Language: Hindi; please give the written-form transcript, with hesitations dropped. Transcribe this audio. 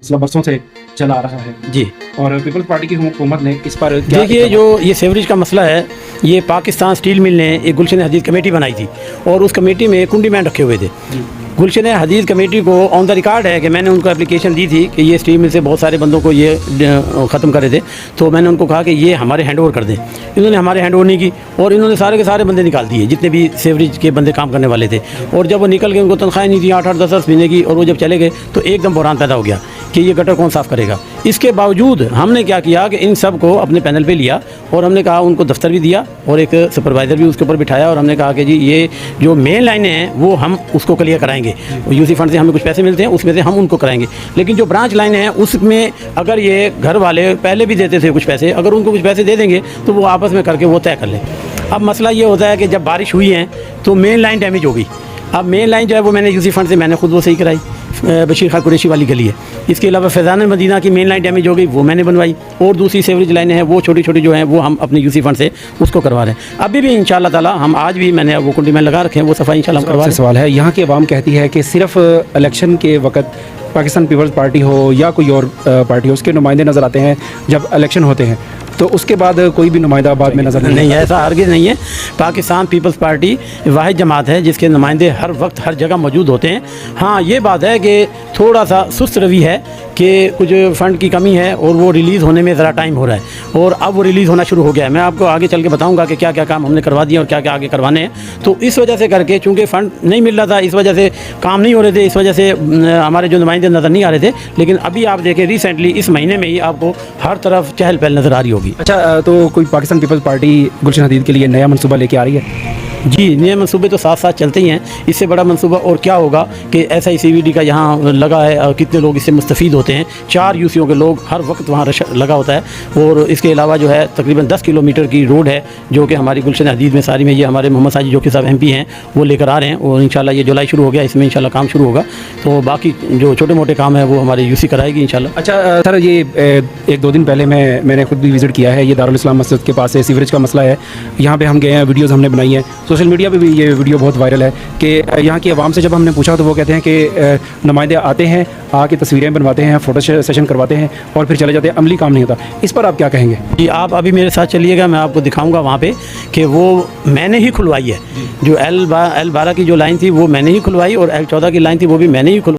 मसला बरसों से चला आ रहा है जी। और पीपल्स पार्टी की हुकूमत ने इस पर देखिए, जो ये सीवरेज का मसला है, ये पाकिस्तान स्टील मिल ने एक गुलशन हदीद कमेटी बनाई थी और उस कमेटी में कुंडी मैन रखे हुए थे। गुलशन हदीद कमेटी को ऑन द रिकॉर्ड है कि मैंने उनको एप्लीकेशन दी थी कि ये स्टील मिल से बहुत सारे बंदों को ये ख़त्म करे थे, तो मैंने उनको कहा कि ये हमारे हैंड ओवर कर दें। इन्होंने हमारे हैंड ओवर नहीं की और इन्होंने सारे के सारे बंदे निकाल दिए, जितने भी सीवरेज के बंदे काम करने वाले थे। और जब वो निकल गए, उनको तनख्वाह नहीं थी 8-8 10-10 महीने की, और वो जब चले गए तो एकदम बहरान पैदा हो गया कि ये गटर कौन साफ़ करेगा। इसके बावजूद हमने क्या किया कि इन सब को अपने पैनल पे लिया और हमने कहा, उनको दफ्तर भी दिया और एक सुपरवाइज़र भी उसके ऊपर बिठाया और हमने कहा कि जी ये जो मेन लाइनें हैं वो हम उसको क्लियर कराएंगे। यूसी फंड से हमें कुछ पैसे मिलते हैं, उसमें से हम उनको कराएंगे। लेकिन जो ब्रांच लाइनें हैं उसमें अगर ये घर वाले पहले भी देते थे कुछ पैसे, अगर उनको कुछ पैसे दे देंगे तो वो आपस में करके वो तय कर लें। अब मसला ये होता है कि जब बारिश हुई है तो मेन लाइन डैमेज हो गई। अब मेन लाइन जो है वो मैंने यूसी फंड से मैंने खुद वो सही कराई, बशीर खां कुरैशी वाली गली है। इसके अलावा फैज़ान मदीना की मेन लाइन डैमेज हो गई, वो मैंने बनवाई। और दूसरी सीवरेज लाइनें हैं वो छोटी छोटी जो हैं वो हम अपने यूसी फंड से उसको करवा रहे हैं। अभी भी इंशाल्लाह ताला हम आज भी मैंने वो कुंडी में लगा रखे हैं, वो सफाई इंशाल्लाह हम करवा रहे हैं। सवाल है, यहाँ की आवाम कहती है कि सिर्फ इलेक्शन के वक्त पाकिस्तान पीपल्स पार्टी हो या कोई और पार्टी हो, उसके नुमाइंदे नज़र आते हैं जब इलेक्शन होते हैं, तो उसके बाद कोई भी नुमाइंदा बाद में नज़र नहीं है। ऐसा हरगिज़ नहीं है। पाकिस्तान पीपल्स पार्टी वाहिद जमात है जिसके नुमाइंदे हर वक्त हर जगह मौजूद होते हैं। हाँ, ये बात है कि थोड़ा सा सुस्त रवि है कि कुछ फ़ंड की कमी है और वो रिलीज़ होने में ज़रा टाइम हो रहा है और अब वो रिलीज़ होना शुरू हो गया है। मैं आपको आगे चल के बताऊँगा कि क्या क्या काम हमने करवा दिए और क्या क्या आगे करवाने हैं। तो इस वजह से करके, चूँकि फ़ंड नहीं मिल रहा था, इस वजह से काम नहीं हो रहे थे, इस वजह से हमारे जो नुमाइंदे नज़र नहीं आ रहे थे। लेकिन अभी आप देखें रिसेंटली इस महीने में ही आपको हर तरफ चहल पहल नज़र आ रही होगी। अच्छा, तो कोई पाकिस्तान पीपल्स पार्टी गुलशन हदीद के लिए नया मनसूबा लेके आ रही है? जी, नए मनसूबे तो साथ साथ चलते ही हैं। इससे बड़ा मनसूबा और क्या होगा कि SICVD का यहाँ लगा है और कितने लोग इससे मुस्तफ़ीद होते हैं। 4 यूसीओ के लोग हर वक्त वहाँ रश लगा होता है। और इसके अलावा जो है तकरीबन 10 किलोमीटर की रोड है जो कि हमारी गुलशन हदीद में सारी में ये हमारे मोहम्मद साजिद जोकी साहब MP हैं वो लेकर आ रहे हैं और इंशाल्लाह ये जुलाई शुरू हो गया, इसमें इंशाल्लाह काम शुरू होगा। तो बाकी जो छोटे मोटे काम है वो हमारे UC कराएगी इंशाल्लाह। अच्छा सर, ये 1-2 दिन पहले मैंने खुद भी विज़िट किया है, ये दारुल इस्लाम मस्जिद के पास है, सीवरेज का मसला है। यहाँ पे हम गए हैं, वीडियोज़ हमने बनाई हैं, सोशल मीडिया पे भी ये वीडियो बहुत वायरल है कि यहाँ की आवाम से जब हमने पूछा तो वो कहते हैं कि नुमाइंदे आते हैं, आके तस्वीरें बनवाते हैं, फ़ोटो सेशन करवाते हैं और फिर चले जाते हैं, अमली काम नहीं होता। इस पर आप क्या कहेंगे? जी, आप अभी मेरे साथ चलिएगा, मैं आपको दिखाऊंगा वहाँ पे कि वो मैंने ही खुलवाई है। जो L12 की जो लाइन थी वो मैंने ही खुलवाई और L14 की लाइन थी वो भी मैंने ही खुलवाई।